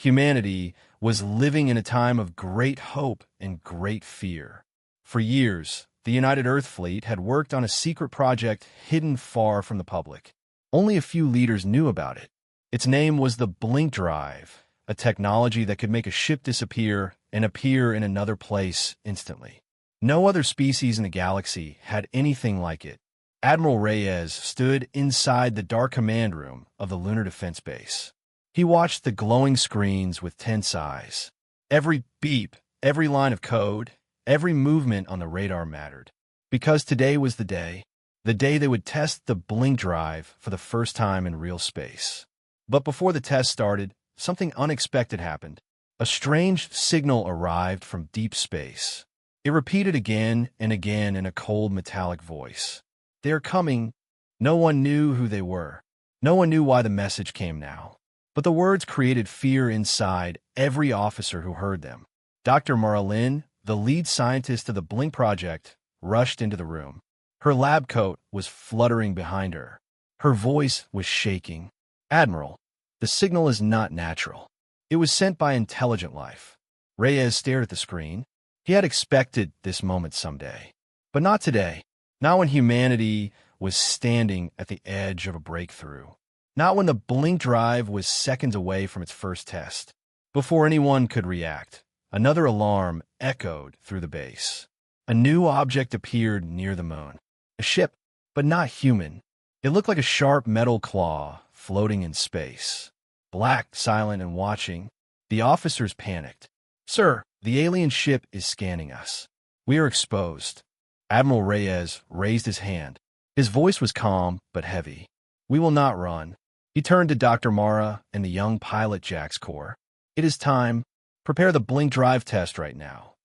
Humanity was living in a time of great hope and great fear. For years, the United Earth Fleet had worked on a secret project hidden far from the public. Only a few leaders knew about it. Its name was the Blink Drive, a technology that could make a ship disappear and appear in another place instantly. No other species in the galaxy had anything like it. Admiral Reyes stood inside the dark command room of the Lunar Defense Base. He watched the glowing screens with tense eyes. Every beep, every line of code, every movement on the radar mattered. Because today was the day they would test the Blink Drive for the first time in real space. But before the test started, something unexpected happened. A strange signal arrived from deep space. It repeated again and again in a cold metallic voice. "They're coming." No one knew who they were. No one knew why the message came now. But the words created fear inside every officer who heard them. Dr. Marilyn, the lead scientist of the Blink Project, rushed into the room. Her lab coat was fluttering behind her. Her voice was shaking. "Admiral, the signal is not natural. It was sent by intelligent life." Reyes stared at the screen. He had expected this moment someday. But not today. Not when humanity was standing at the edge of a breakthrough. Not when the Blink Drive was seconds away from its first test. Before anyone could react, another alarm echoed through the base. A new object appeared near the moon. A ship, but not human. It looked like a sharp metal claw floating in space. Black, silent, and watching, the officers panicked. "Sir, the alien ship is scanning us. We are exposed." Admiral Reyes raised his hand. His voice was calm but heavy. "We will not run." He turned to Dr. Mara and the young pilot Jack's core. "It is time. Prepare the Blink Drive test right now."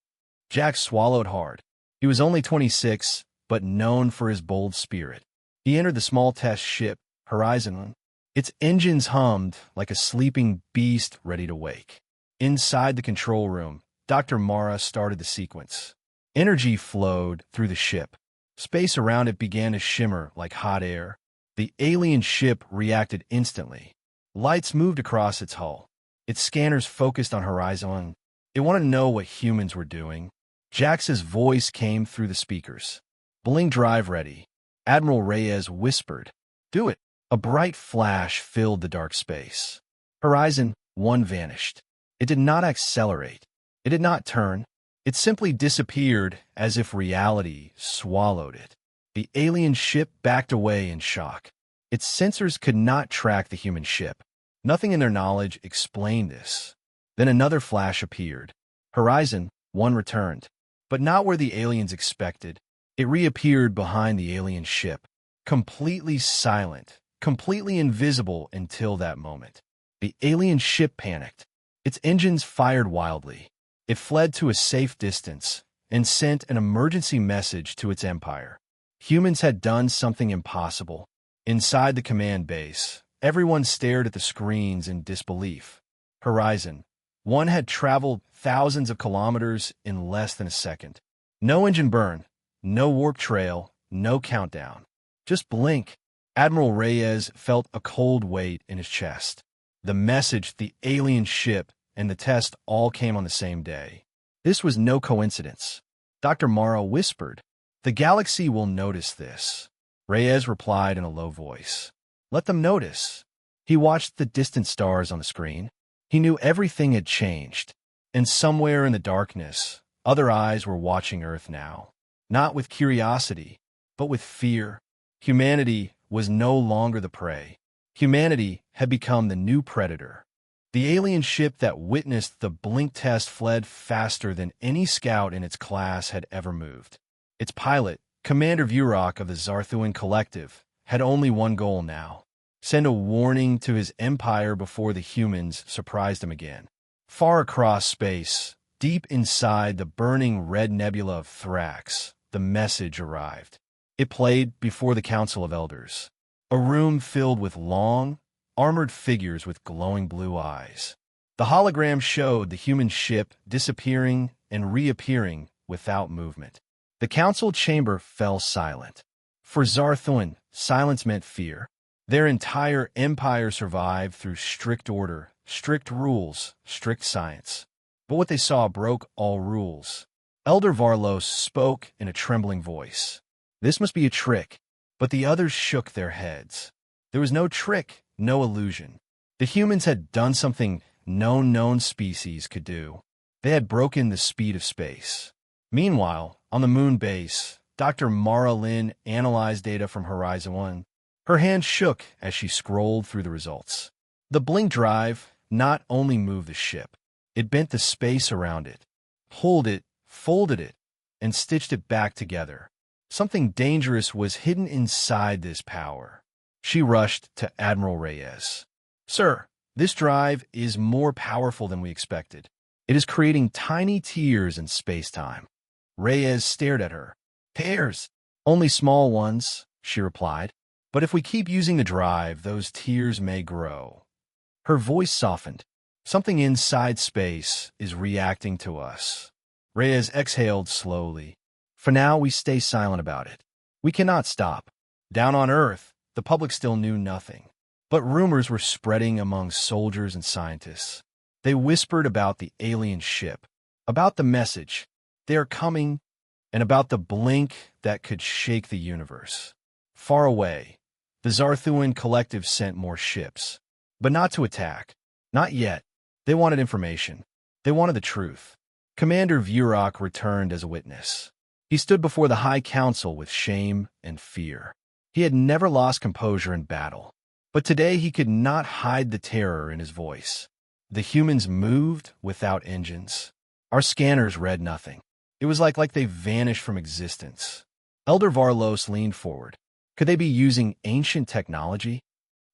Jack swallowed hard. He was only 26, but known for his bold spirit. He entered the small test ship, Horizon. Its engines hummed like a sleeping beast ready to wake. Inside the control room, Dr. Mara started the sequence. Energy flowed through the ship. Space around it began to shimmer like hot air. The alien ship reacted instantly. Lights moved across its hull. Its scanners focused on Horizon. It wanted to know what humans were doing. Jack's voice came through the speakers. "Blink Drive ready." Admiral Reyes whispered. "Do it." A bright flash filled the dark space. Horizon 1 vanished. It did not accelerate. It did not turn. It simply disappeared as if reality swallowed it. The alien ship backed away in shock. Its sensors could not track the human ship. Nothing in their knowledge explained this. Then another flash appeared. Horizon 1 returned. But not where the aliens expected. It reappeared behind the alien ship. Completely silent. Completely invisible until that moment. The alien ship panicked. Its engines fired wildly. It fled to a safe distance and sent an emergency message to its empire. Humans had done something impossible. Inside the command base, everyone stared at the screens in disbelief. Horizon 1 had traveled thousands of kilometers in less than a second. No engine burn, no warp trail, no countdown. Just blink. Admiral Reyes felt a cold weight in his chest. The message, the alien ship, and the test all came on the same day. This was no coincidence. Dr. Mara whispered, "The galaxy will notice this." Reyes replied in a low voice, "Let them notice." He watched the distant stars on the screen. He knew everything had changed. And somewhere in the darkness, other eyes were watching Earth now. Not with curiosity, but with fear. Humanity was no longer the prey. Humanity had become the new predator. The alien ship that witnessed the blink test fled faster than any scout in its class had ever moved. Its pilot, Commander Vurok of the Zarthuan Collective, had only one goal now: send a warning to his empire before the humans surprised him again. Far across space, deep inside the burning red nebula of Thrax, the message arrived. It played before the Council of Elders, a room filled with long, armored figures with glowing blue eyes. The hologram showed the human ship disappearing and reappearing without movement. The council chamber fell silent. For Zarthuan, silence meant fear. Their entire empire survived through strict order, strict rules, strict science. But what they saw broke all rules. Elder Varlos spoke in a trembling voice. This must be a trick. But the others shook their heads. There was no trick, no illusion. The humans had done something no known species could do. They had broken the speed of space. Meanwhile, on the moon base, Dr. Mara Lin analyzed data from Horizon 1. Her hand shook as she scrolled through the results. The blink drive not only moved the ship, it bent the space around it, pulled it, folded it, and stitched it back together. Something dangerous was hidden inside this power. She rushed to Admiral Reyes. Sir, this drive is more powerful than we expected. It is creating tiny tears in space-time. Reyes stared at her. Tears? Only small ones, she replied. But if we keep using the drive, those tears may grow. Her voice softened. Something inside space is reacting to us. Reyes exhaled slowly. For now, we stay silent about it. We cannot stop. Down on Earth, the public still knew nothing. But rumors were spreading among soldiers and scientists. They whispered about the alien ship, about the message, they are coming, and about the blink that could shake the universe. Far away, the Zarthuan collective sent more ships. But not to attack. Not yet. They wanted information. They wanted the truth. Commander Vurok returned as a witness. He stood before the High Council with shame and fear. He had never lost composure in battle. But today he could not hide the terror in his voice. The humans moved without engines. Our scanners read nothing. It was like they vanished from existence. Elder Varlos leaned forward. Could they be using ancient technology?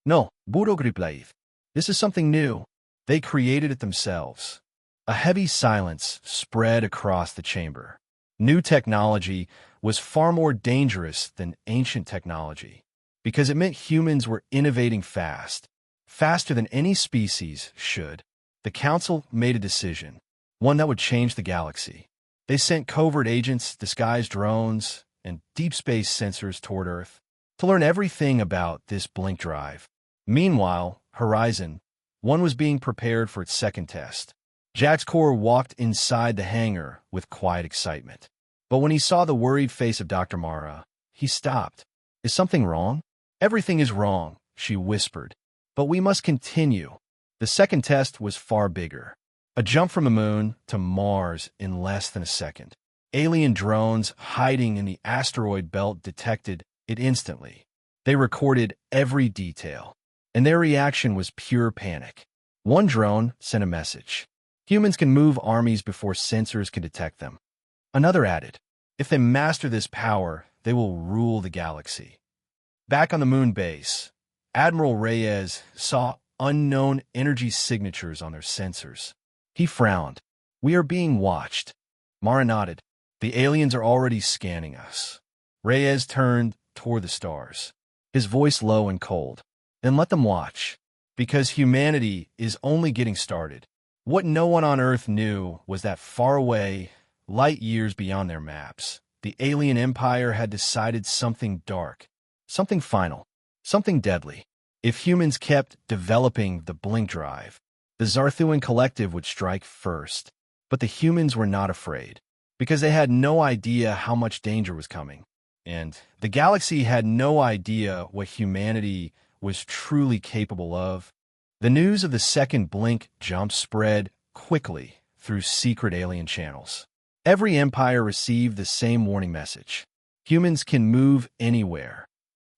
No, Burogriplaith. This is something new. They created it themselves. A heavy silence spread across the chamber. New technology was far more dangerous than ancient technology, because it meant humans were innovating fast, faster than any species should. The Council made a decision, one that would change the galaxy. They sent covert agents, disguised drones, and deep space sensors toward Earth to learn everything about this blink drive. Meanwhile, Horizon 1 was being prepared for its second test. Jack's Corps walked inside the hangar with quiet excitement. But when he saw the worried face of Dr. Mara, he stopped. Is something wrong? Everything is wrong, she whispered. But we must continue. The second test was far bigger. A jump from the moon to Mars in less than a second. Alien drones hiding in the asteroid belt detected it instantly. They recorded every detail, and their reaction was pure panic. One drone sent a message. Humans can move armies before sensors can detect them. Another added, if they master this power, they will rule the galaxy. Back on the moon base, Admiral Reyes saw unknown energy signatures on their sensors. He frowned. We are being watched. Mara nodded. The aliens are already scanning us. Reyes turned toward the stars, his voice low and cold. Then let them watch, because humanity is only getting started. What no one on Earth knew was that far away, light years beyond their maps, the alien empire had decided something dark, something final, something deadly. If humans kept developing the blink drive, the Zarthuan collective would strike first. But the humans were not afraid, because they had no idea how much danger was coming. And the galaxy had no idea what humanity was truly capable of. The news of the second blink jump spread quickly through secret alien channels. Every empire received the same warning message. Humans can move anywhere.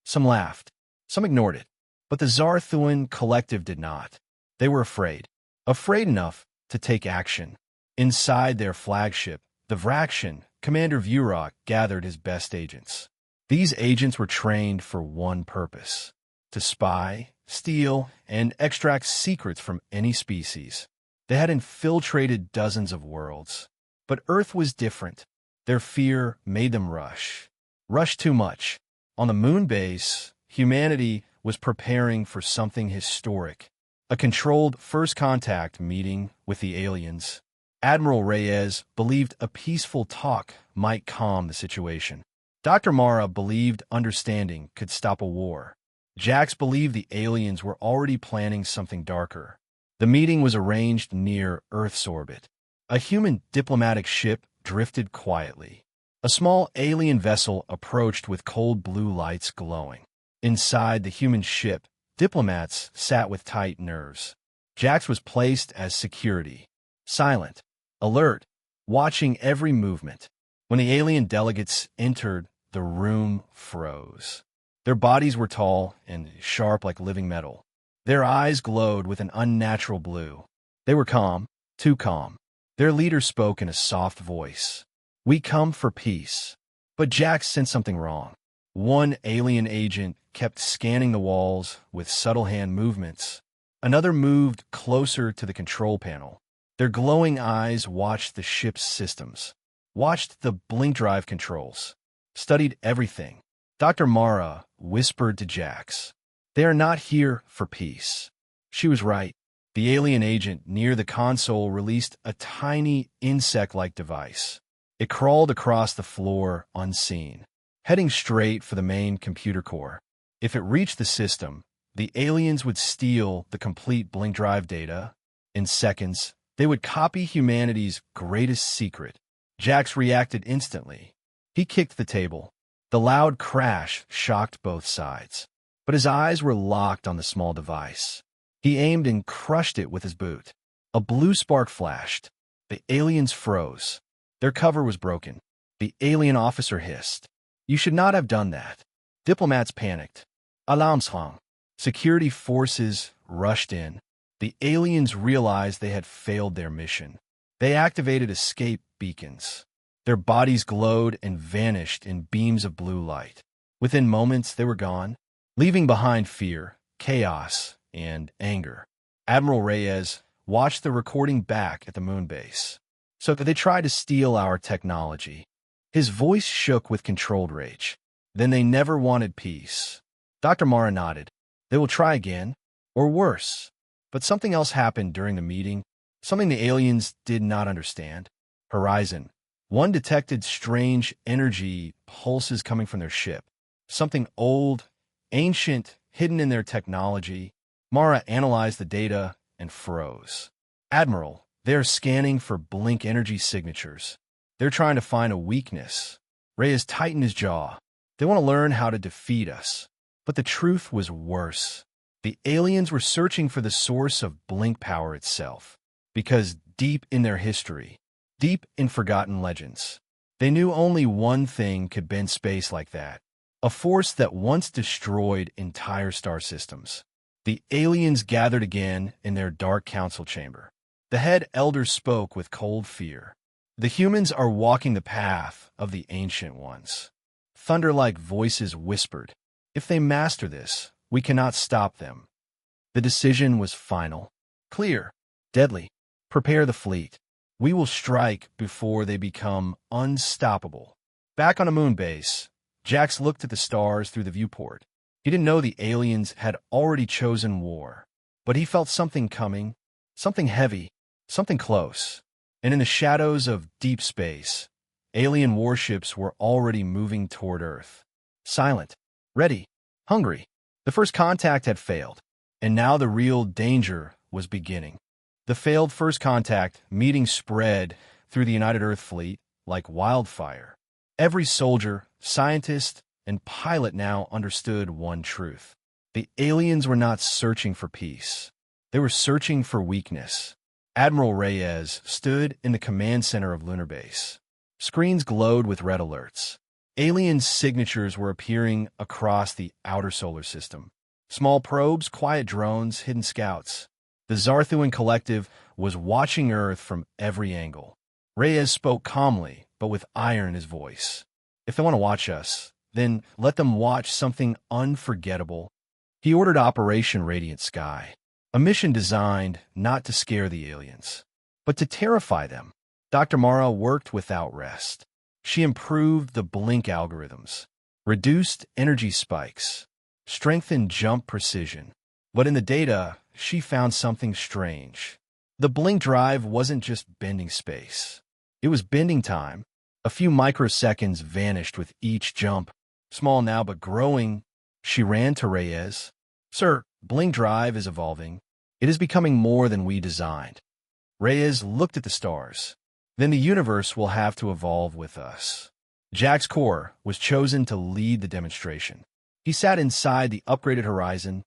Some laughed. Some ignored it. But the Zarthuan collective did not. They were afraid. Afraid enough to take action. Inside their flagship, the Vraction, Commander Vurok gathered his best agents. These agents were trained for one purpose: to spy, steal, and extract secrets from any species. They had infiltrated dozens of worlds. But Earth was different. Their fear made them rush. Rush too much. On the moon base, humanity was preparing for something historic. A controlled first contact meeting with the aliens. Admiral Reyes believed a peaceful talk might calm the situation. Dr. Mara believed understanding could stop a war. Jax believed the aliens were already planning something darker. The meeting was arranged near Earth's orbit. A human diplomatic ship drifted quietly. A small alien vessel approached with cold blue lights glowing. Inside the human ship, diplomats sat with tight nerves. Jax was placed as security, silent, alert, watching every movement. When the alien delegates entered, the room froze. Their bodies were tall and sharp like living metal. Their eyes glowed with an unnatural blue. They were calm, too calm. Their leader spoke in a soft voice. "We come for peace." But Jax sensed something wrong. One alien agent kept scanning the walls with subtle hand movements. Another moved closer to the control panel. Their glowing eyes watched the ship's systems, watched the blink drive controls, studied everything. Dr. Mara whispered to Jax, "They are not here for peace." She was right. The alien agent near the console released a tiny insect-like device. It crawled across the floor unseen, heading straight for the main computer core. If it reached the system, the aliens would steal the complete blink drive data. In seconds, they would copy humanity's greatest secret. Jax reacted instantly. He kicked the table. The loud crash shocked both sides. But his eyes were locked on the small device. He aimed and crushed it with his boot. A blue spark flashed. The aliens froze. Their cover was broken. The alien officer hissed, "You should not have done that." Diplomats panicked. Alarms hung. Security forces rushed in. The aliens realized they had failed their mission. They activated escape beacons. Their bodies glowed and vanished in beams of blue light. Within moments, they were gone, leaving behind fear, chaos, and anger. Admiral Reyes watched the recording back at the moon base. "So they tried to steal our technology." His voice shook with controlled rage. "Then they never wanted peace." Dr. Mara nodded. "They will try again, or worse." But something else happened during the meeting, something the aliens did not understand. Horizon. One detected strange energy pulses coming from their ship. Something old, ancient, hidden in their technology. Mara analyzed the data and froze. "Admiral, they're scanning for blink energy signatures. They're trying to find a weakness." Reyes tightened his jaw. "They want to learn how to defeat us." But the truth was worse. The aliens were searching for the source of blink power itself. Because deep in their history, deep in forgotten legends, they knew only one thing could bend space like that. A force that once destroyed entire star systems. The aliens gathered again in their dark council chamber. The head elder spoke with cold fear. "The humans are walking the path of the ancient ones." Thunder-like voices whispered, "If they master this, we cannot stop them." The decision was final. Clear. Deadly. Prepare the fleet. We will strike before they become unstoppable. Back on a moon base, Jax looked at the stars through the viewport. He didn't know the aliens had already chosen war, but he felt something coming, something heavy, something close. And in the shadows of deep space, alien warships were already moving toward Earth. Silent, ready, hungry. The first contact had failed, and now the real danger was beginning. The failed first contact meeting spread through the United Earth Fleet like wildfire. Every soldier, scientist, and pilot now understood one truth. The aliens were not searching for peace. They were searching for weakness. Admiral Reyes stood in the command center of Lunar Base. Screens glowed with red alerts. Alien signatures were appearing across the outer solar system. Small probes, quiet drones, hidden scouts. The Zarthuan Collective was watching Earth from every angle. Reyes spoke calmly, but with iron in his voice. "If they want to watch us, then let them watch something unforgettable." He ordered Operation Radiant Sky, a mission designed not to scare the aliens, but to terrify them. Dr. Mara worked without rest. She improved the blink algorithms, reduced energy spikes, strengthened jump precision. But in the data, she found something strange. The blink drive wasn't just bending space. It was bending time. A few microseconds vanished with each jump. Small now but growing, she ran to Reyes. "Sir, blink drive is evolving. It is becoming more than we designed. Reyes looked at the stars. Then the universe will have to evolve with us. Jack's core was chosen to lead the demonstration. He sat inside the upgraded Horizon,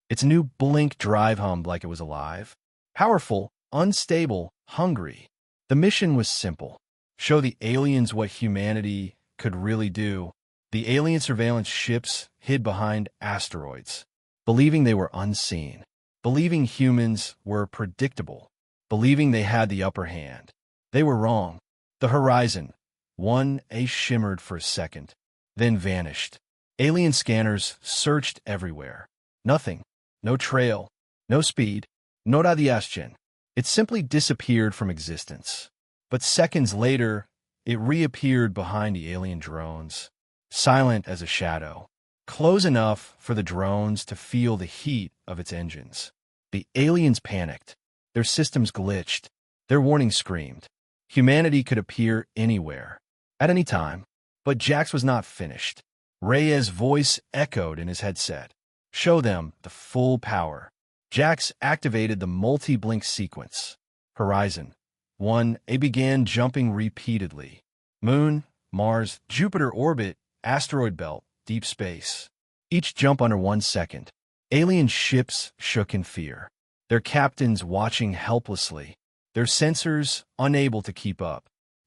its new blink drive hummed like it was alive. Powerful, unstable, hungry. The mission was simple. Show the aliens what humanity could really do. The alien surveillance ships hid behind asteroids, believing they were unseen, believing humans were predictable, believing they had the upper hand. They were wrong. The Horizon, 1A shimmered for a second, then vanished. Alien scanners searched everywhere. Nothing. No trail. No speed. No radiation. It simply disappeared from existence. But seconds later, it reappeared behind the alien drones, silent as a shadow, close enough for the drones to feel the heat of its engines. The aliens panicked. Their systems glitched. Their warning screamed. Humanity could appear anywhere, at any time. But Jax was not finished. Reyes' voice echoed in his headset. Show them the full power. Jax activated the multi-blink sequence. Horizon 1A began jumping repeatedly. Moon, Mars, Jupiter orbit, asteroid belt, deep space. Each jump under 1 second. Alien ships shook in fear. Their captains watching helplessly. Their sensors unable to keep up.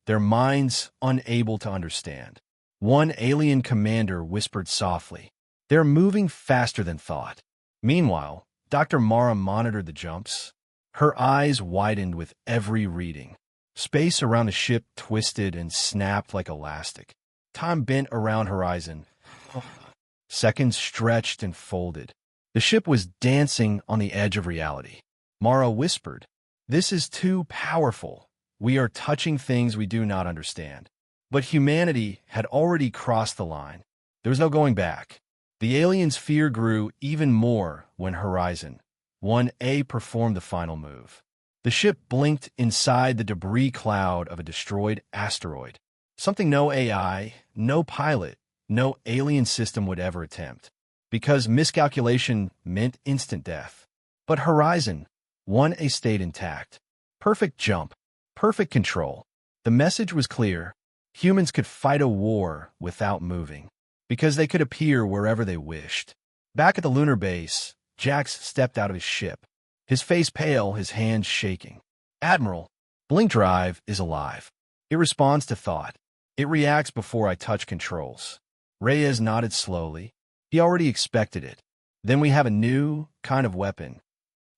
Their minds unable to understand. One alien commander whispered softly, "They're moving faster than thought." Meanwhile, Dr. Mara monitored the jumps. Her eyes widened with every reading. Space around the ship twisted and snapped like elastic. Time bent around Horizon. Seconds stretched and folded. The ship was dancing on the edge of reality. Mara whispered, "This is too powerful. We are touching things we do not understand." But humanity had already crossed the line. There was no going back. The aliens' fear grew even more when Horizon 1A performed the final move. The ship blinked inside the debris cloud of a destroyed asteroid. Something no AI, no pilot, no alien system would ever attempt. Because miscalculation meant instant death. But Horizon 1A stayed intact. Perfect jump. Perfect control. The message was clear. Humans could fight a war without moving, because they could appear wherever they wished. Back at the lunar base, Jax stepped out of his ship, his face pale, his hands shaking. "Admiral, Blink Drive is alive. It responds to thought. It reacts before I touch controls." Reyes nodded slowly. He already expected it. "Then we have a new kind of weapon."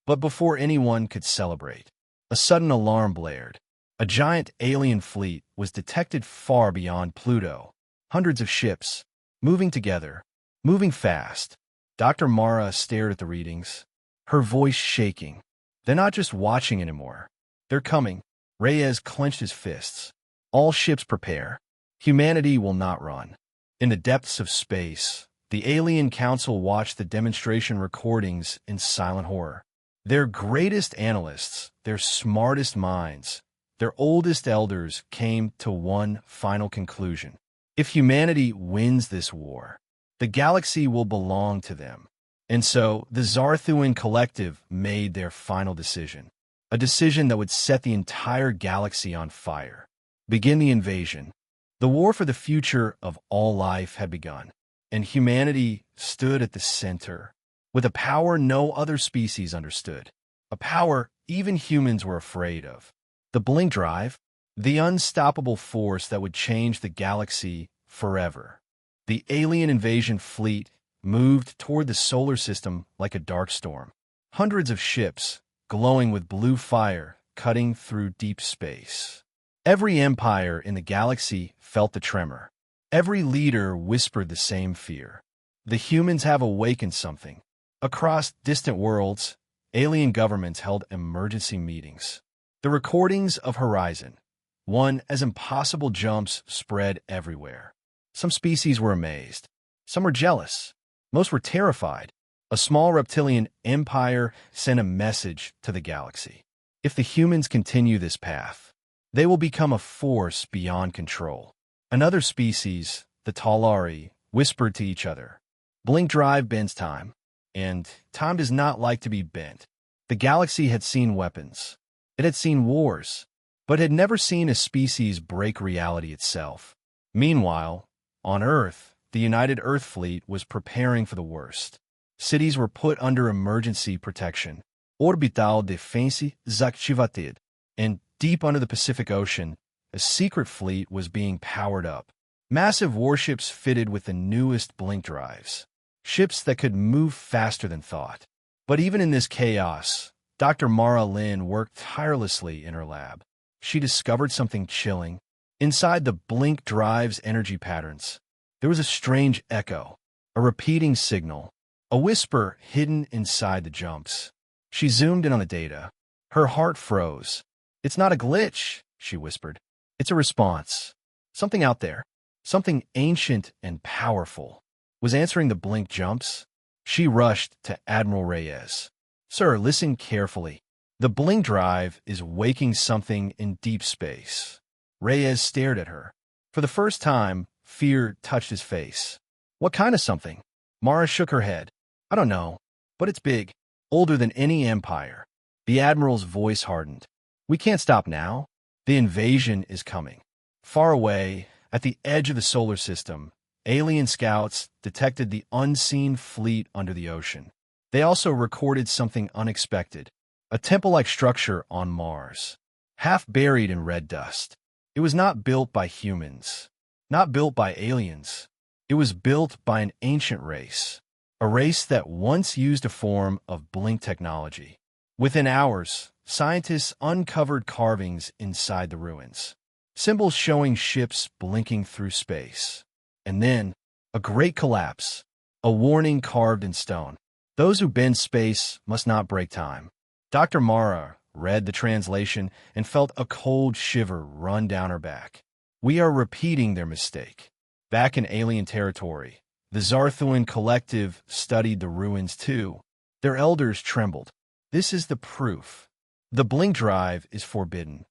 But before anyone could celebrate, a sudden alarm blared. A giant alien fleet was detected far beyond Pluto. Hundreds of ships, moving together, moving fast. Dr. Mara stared at the readings, her voice shaking. "They're not just watching anymore. They're coming." Reyes clenched his fists. "All ships prepare. Humanity will not run." In the depths of space, the Alien Council watched the demonstration recordings in silent horror. Their greatest analysts, their smartest minds, their oldest elders came to one final conclusion. If humanity wins this war, the galaxy will belong to them. And so the Zarthuan Collective made their final decision. A decision that would set the entire galaxy on fire. Begin the invasion. The war for the future of all life had begun, and humanity stood at the center, with a power no other species understood, a power even humans were afraid of. The Blink Drive, the unstoppable force that would change the galaxy forever. The alien invasion fleet moved toward the solar system like a dark storm. Hundreds of ships, glowing with blue fire, cutting through deep space. Every empire in the galaxy felt the tremor. Every leader whispered the same fear. The humans have awakened something. Across distant worlds, alien governments held emergency meetings. The recordings of Horizon 1 as impossible jumps spread everywhere. Some species were amazed. Some were jealous. Most were terrified. A small reptilian empire sent a message to the galaxy. If the humans continue this path, they will become a force beyond control. Another species, the Talari, whispered to each other, "Blink Drive bends time, and time does not like to be bent." The galaxy had seen weapons. It had seen wars, but had never seen a species break reality itself. Meanwhile, on Earth, the United Earth Fleet was preparing for the worst. Cities were put under emergency protection, orbital defense activated, and deep under the Pacific Ocean, a secret fleet was being powered up. Massive warships fitted with the newest blink drives. Ships that could move faster than thought. But even in this chaos, Dr. Mara Lin worked tirelessly in her lab. She discovered something chilling. Inside the blink drive's energy patterns, there was a strange echo, a repeating signal, a whisper hidden inside the jumps. She zoomed in on the data. Her heart froze. "It's not a glitch," she whispered. "It's a response. Something out there, something ancient and powerful, was answering the blink jumps." She rushed to Admiral Reyes. "Sir, listen carefully. The blink drive is waking something in deep space." Reyes stared at her. For the first time, fear touched his face. "What kind of something?" Mara shook her head. "I don't know, but it's big, older than any empire." The Admiral's voice hardened. "We can't stop now. The invasion is coming." Far away, at the edge of the solar system, alien scouts detected the unseen fleet under the ocean. They also recorded something unexpected, a temple-like structure on Mars, half buried in red dust. It was not built by humans, not built by aliens. It was built by an ancient race, a race that once used a form of blink technology. Within hours, scientists uncovered carvings inside the ruins, symbols showing ships blinking through space. And then, a great collapse, a warning carved in stone. "Those who bend space must not break time." Dr. Mara read the translation and felt a cold shiver run down her back. "We are repeating their mistake." Back in alien territory, the Zarthuan collective studied the ruins too. Their elders trembled. "This is the proof. The blink drive is forbidden.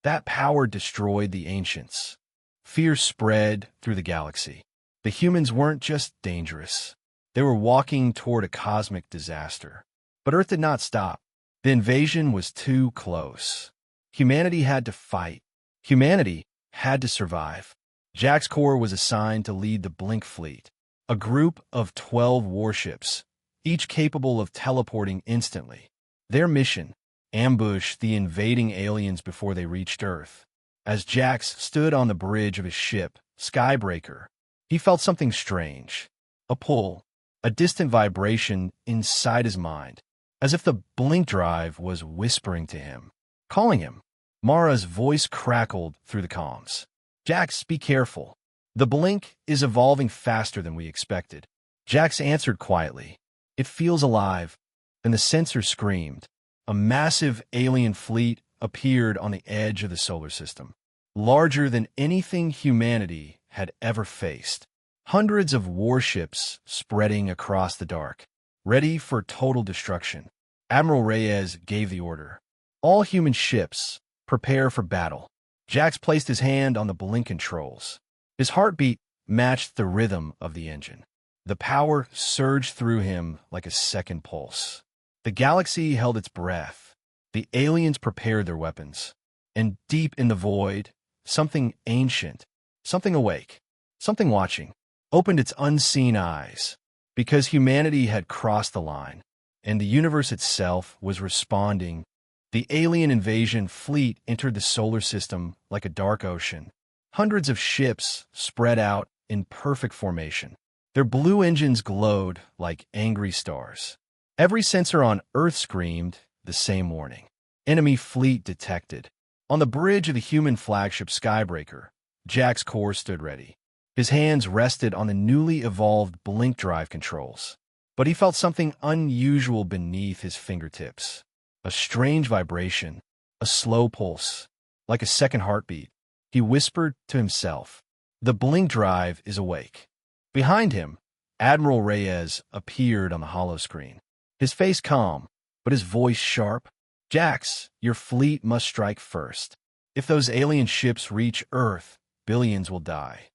That power destroyed the ancients." Fear spread through the galaxy. The humans weren't just dangerous. They were walking toward a cosmic disaster. But Earth did not stop. The invasion was too close. Humanity had to fight. Humanity had to survive. Jack's Corps was assigned to lead the Blink Fleet, a group of 12 warships, each capable of teleporting instantly. Their mission: ambush the invading aliens before they reached Earth. As Jax stood on the bridge of his ship, Skybreaker, he felt something strange. A pull, a distant vibration inside his mind, as if the blink drive was whispering to him, calling him. Mara's voice crackled through the comms. "Jax, be careful. The blink is evolving faster than we expected." Jax answered quietly. "It feels alive." Then the sensor screamed. A massive alien fleet appeared on the edge of the solar system, larger than anything humanity had ever faced. Hundreds of warships spreading across the dark, ready for total destruction. Admiral Reyes gave the order. "All human ships, prepare for battle." Jax placed his hand on the blink controls. His heartbeat matched the rhythm of the engine. The power surged through him like a second pulse. The galaxy held its breath. The aliens prepared their weapons. And deep in the void, something ancient, something awake, something watching, opened its unseen eyes. Because humanity had crossed the line, and the universe itself was responding, the alien invasion fleet entered the solar system like a dark ocean. Hundreds of ships spread out in perfect formation. Their blue engines glowed like angry stars. Every sensor on Earth screamed the same warning. Enemy fleet detected. On the bridge of the human flagship Skybreaker, Jack's Corps stood ready. His hands rested on the newly evolved blink drive controls. But he felt something unusual beneath his fingertips. A strange vibration, a slow pulse, like a second heartbeat. He whispered to himself, "The blink drive is awake." Behind him, Admiral Reyes appeared on the holoscreen. His face calm, but his voice sharp. "Jax, your fleet must strike first. If those alien ships reach Earth, billions will die."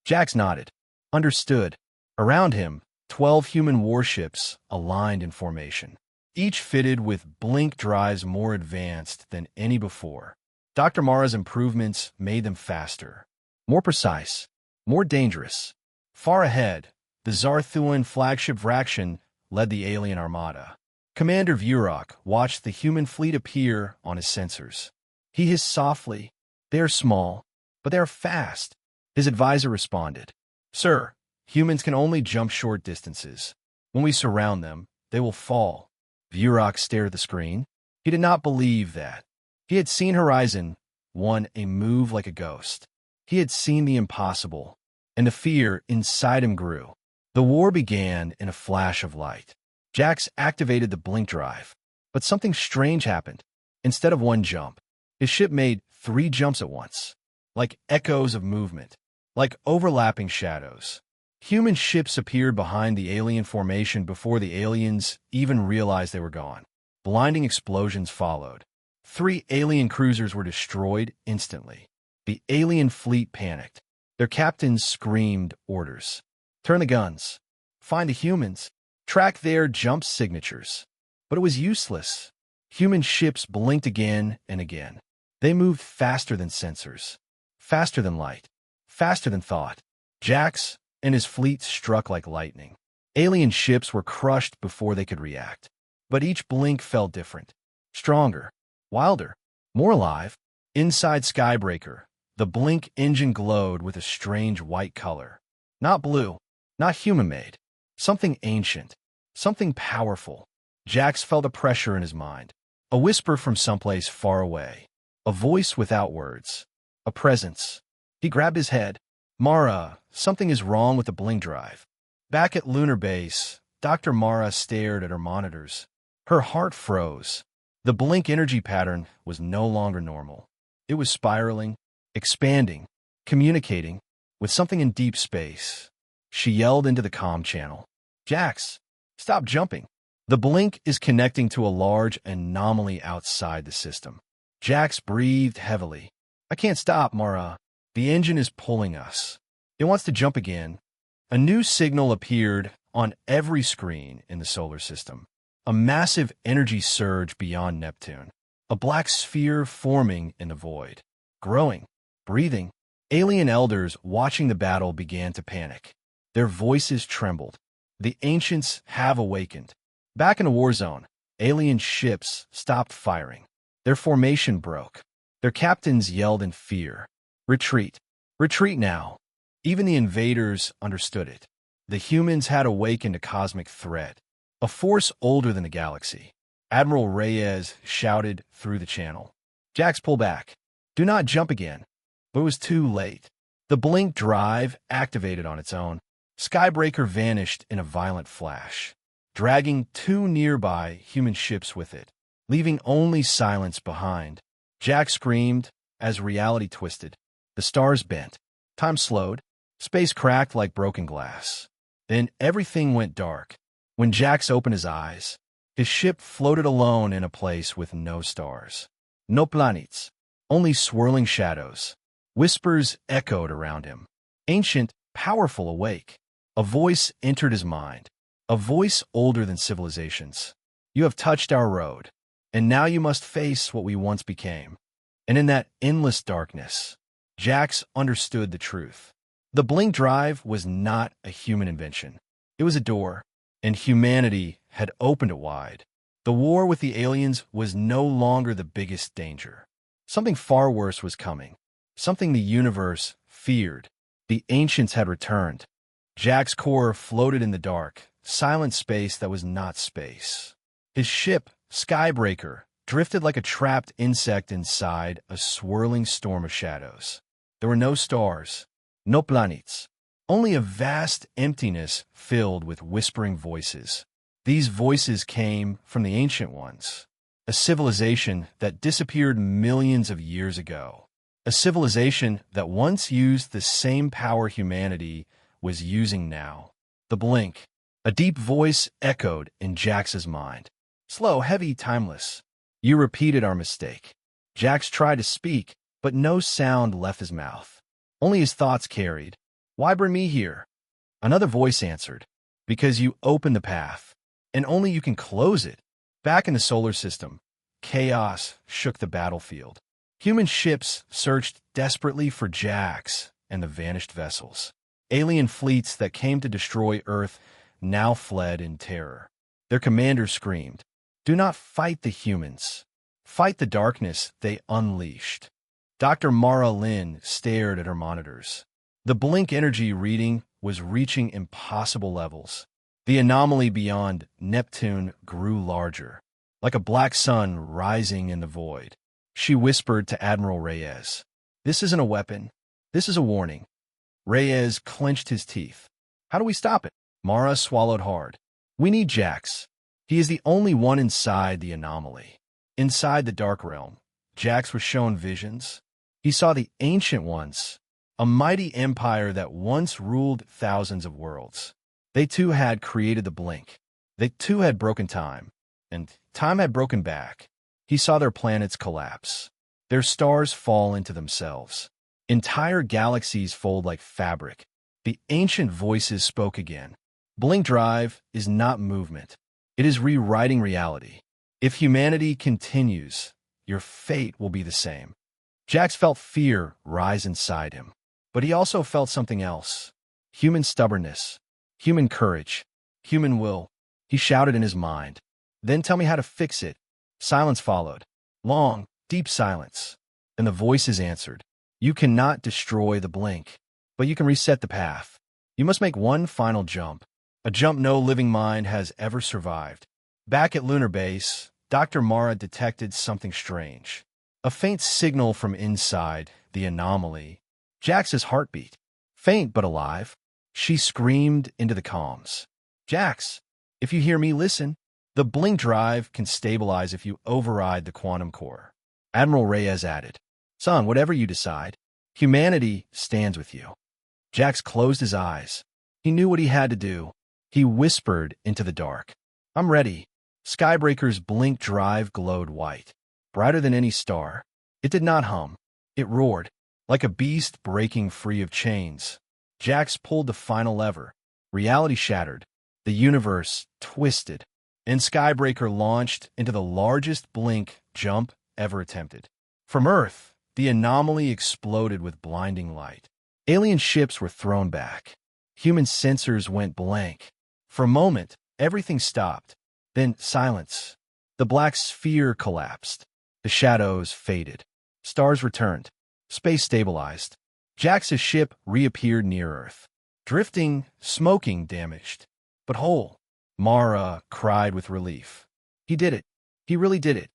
Jax nodded. Understood. Around him, 12 human warships aligned in formation. each fitted with blink drives more advanced than any before. Dr. Mara's improvements made them faster, more precise, more dangerous. Far ahead, the Zarthuan flagship Vraction led the alien armada. Commander Vurok watched the human fleet appear on his sensors. He hissed softly, "They are small, but they are fast." His advisor responded, "Sir, humans can only jump short distances. When we surround them, they will fall." Vurok stared at the screen. He did not believe that. He had seen Horizon 1 a move like a ghost. He had seen the impossible, and the fear inside him grew. The war began in a flash of light. Jax activated the blink drive, but something strange happened. Instead of one jump, his ship made 3 jumps at once, like echoes of movement, like overlapping shadows. Human ships appeared behind the alien formation before the aliens even realized they were gone. Blinding explosions followed. 3 alien cruisers were destroyed instantly. The alien fleet panicked. Their captains screamed orders. "Turn the guns. Find the humans. Track their jump signatures." But it was useless. Human ships blinked again and again. They moved faster than sensors, faster than light, faster than thought. Jax and his fleet struck like lightning. Alien ships were crushed before they could react. But each blink felt different. Stronger, wilder, more alive. Inside Skybreaker, the blink engine glowed with a strange white color. Not blue, not human-made. Something ancient, something powerful. Jax felt a pressure in his mind. A whisper from someplace far away. A voice without words. A presence. He grabbed his head. "Mara, something is wrong with the blink drive." Back at Lunar Base, Dr. Mara stared at her monitors. Her heart froze. The blink energy pattern was no longer normal. It was spiraling, expanding, communicating with something in deep space. She yelled into the comm channel, "Jax, stop jumping. The blink is connecting to a large anomaly outside the system." Jax breathed heavily. "I can't stop, Mara. The engine is pulling us. It wants to jump again." A new signal appeared on every screen in the solar system. A massive energy surge beyond Neptune. A black sphere forming in the void. Growing, breathing. Alien elders watching the battle began to panic. Their voices trembled. The ancients have awakened. Back in the war zone, alien ships stopped firing. Their formation broke. Their captains yelled in fear. "Retreat. Retreat now." Even the invaders understood it. The humans had awakened a cosmic threat, a force older than the galaxy. Admiral Reyes shouted through the channel. "Jax, pull back. Do not jump again." But it was too late. The blink drive activated on its own. Skybreaker vanished in a violent flash, dragging 2 nearby human ships with it, leaving only silence behind. Jack screamed as reality twisted. The stars bent. Time slowed. Space cracked like broken glass. Then everything went dark. When Jax opened his eyes, his ship floated alone in a place with no stars. No planets, only swirling shadows. Whispers echoed around him. Ancient, powerful, awake. A voice entered his mind. A voice older than civilizations. "You have touched our road, and now you must face what we once became." And in that endless darkness, Jax understood the truth. The blink drive was not a human invention. It was a door, and humanity had opened it wide. The war with the aliens was no longer the biggest danger. Something far worse was coming. Something the universe feared. The ancients had returned. Jack's core floated in the dark, silent space that was not space. His ship, Skybreaker, drifted like a trapped insect inside a swirling storm of shadows. There were no stars, no planets, only a vast emptiness filled with whispering voices. These voices came from the Ancient Ones, a civilization that disappeared millions of years ago, a civilization that once used the same power humanity was using now. The blink. A deep voice echoed in Jax's mind. "Slow, heavy, timeless. You repeated our mistake." Jax tried to speak, but no sound left his mouth. Only his thoughts carried. "Why bring me here?" Another voice answered. "Because you opened the path, and only you can close it." Back in the solar system, chaos shook the battlefield. Human ships searched desperately for Jax and the vanished vessels. Alien fleets that came to destroy Earth now fled in terror. Their commanders screamed, "Do not fight the humans. Fight the darkness they unleashed." Dr. Mara Lin stared at her monitors. The blink energy reading was reaching impossible levels. The anomaly beyond Neptune grew larger, like a black sun rising in the void. She whispered to Admiral Reyes, "This isn't a weapon. This is a warning." Reyes clenched his teeth. "How do we stop it?" Mara swallowed hard. "We need Jax. He is the only one inside the anomaly." Inside the Dark Realm, Jax was shown visions. He saw the Ancient Ones, a mighty empire that once ruled thousands of worlds. They too had created the blink. They too had broken time, and time had broken back. He saw their planets collapse, their stars fall into themselves. Entire galaxies fold like fabric. The ancient voices spoke again. Blink drive is not movement. It is rewriting reality. If humanity continues, your fate will be the same. Jax felt fear rise inside him, but he also felt something else. Human stubbornness, human courage, human will. He shouted in his mind, "Then tell me how to fix it." Silence followed. Long, deep silence. And the voices answered, "You cannot destroy the blink, but you can reset the path. You must make one final jump, a jump no living mind has ever survived." Back at Lunar Base, Dr. Mara detected something strange. A faint signal from inside the anomaly. Jax's heartbeat. Faint but alive. She screamed into the comms. "Jax, if you hear me, listen. The blink drive can stabilize if you override the quantum core." Admiral Reyes added, "Son, whatever you decide, humanity stands with you." Jax closed his eyes. He knew what he had to do. He whispered into the dark, "I'm ready." Skybreaker's blink drive glowed white, brighter than any star. It did not hum. It roared, like a beast breaking free of chains. Jax pulled the final lever. Reality shattered. The universe twisted, and Skybreaker launched into the largest blink jump ever attempted. From Earth, the anomaly exploded with blinding light. Alien ships were thrown back. Human sensors went blank. For a moment, everything stopped. Then silence. The black sphere collapsed. The shadows faded. Stars returned. Space stabilized. Jax's ship reappeared near Earth. Drifting, smoking, damaged, but whole. Mara cried with relief. He did it. He really did it.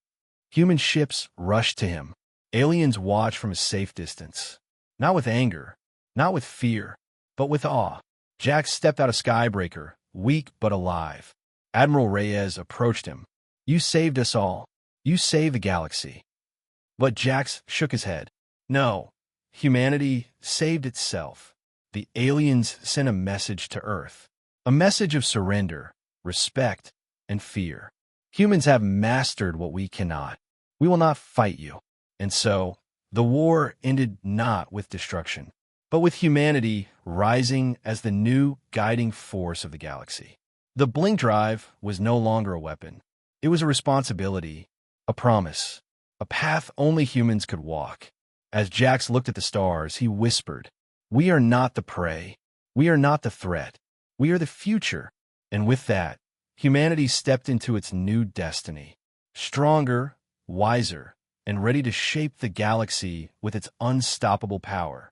Human ships rushed to him. Aliens watched from a safe distance. Not with anger, not with fear, but with awe. Jax stepped out of Skybreaker, weak but alive. Admiral Reyes approached him. "You saved us all. You saved the galaxy." But Jax shook his head. "No, humanity saved itself." The aliens sent a message to Earth. A message of surrender, respect, and fear. "Humans have mastered what we cannot. We will not fight you." And so, the war ended not with destruction, but with humanity rising as the new guiding force of the galaxy. The blink drive was no longer a weapon. It was a responsibility, a promise, a path only humans could walk. As Jax looked at the stars, he whispered, "We are not the prey. We are not the threat. We are the future." And with that, humanity stepped into its new destiny, stronger, wiser, and ready to shape the galaxy with its unstoppable power.